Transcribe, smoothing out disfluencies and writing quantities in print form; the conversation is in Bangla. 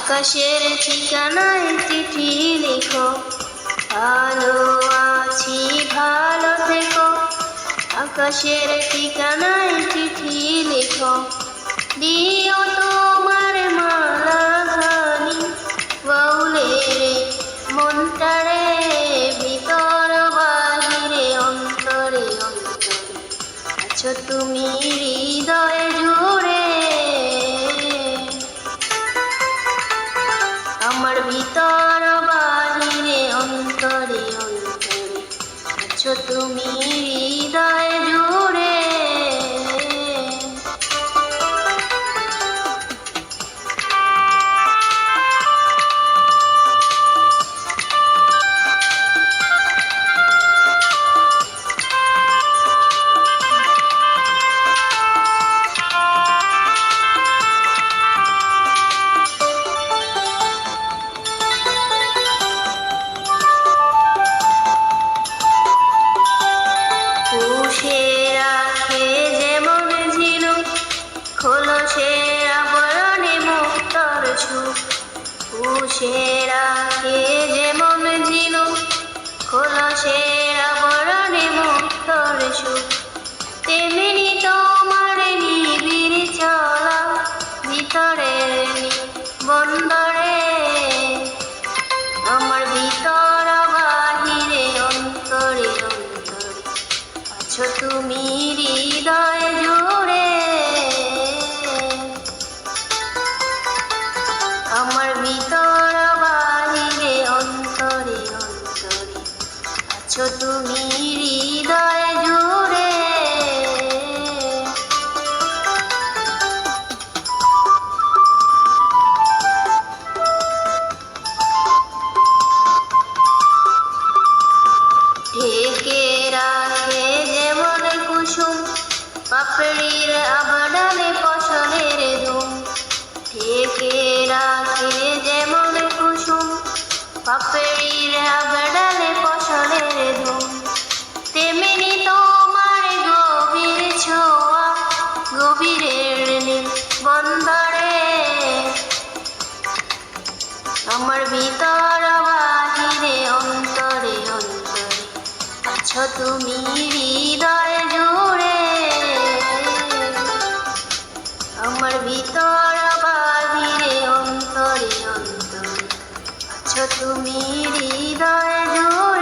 আকাশের ঠিকানায় চিঠি লিখো, ভালো আছি ভালো থেকো। আকাশের ঠিকানায় চিঠি লিখো, দিও তোমার মালা খানি বাউলের মনটারে, ভিতর বাহিরে অন্তরে অন্তরে আছো তুমি হৃদয় জুড়ে। আমার ভিতর বাহিরে অন্তরে অন্তরে আছো তুমি হৃদয় জুড়ে। পুষে রাখে যেমন ঝিনুক, খোলসের আবরণে মুক্তর সুখ। পুষে রাখে যেমন ঝিনুক, খোলসের আবরণে মুক্তর সুখ। তেমনি তোমার নিবিড় চলা ভিতরের বন্দরে, আমার ভিতর বাহিরে অন্তরে অন্তরে আছো তুমি হৃদয় জুড়ে। আমার ভিতর বাহিরে অন্তরে অন্তরে আছো তুমি হৃদয় জুড়ে। ঢেকে রাখে যেমন কুসুম, পাপড়ির আবডালে ফসলের ধুম। ঢেকে রাখে যেমন কুসুম, পাপড়ির আবডালে ফসলের ধুম। তেমনি তোমার গভীর ছোঁয়া গভীরের নীল বন্দরে, আমার ভিতর বাহিরে অন্তরে অন্তরে আছো তুমি হৃদয় জুড়ে। আমার ভিতর বাহিরে অন্তরে অন্তরে আছো তুমি হৃদয় জুড়ে।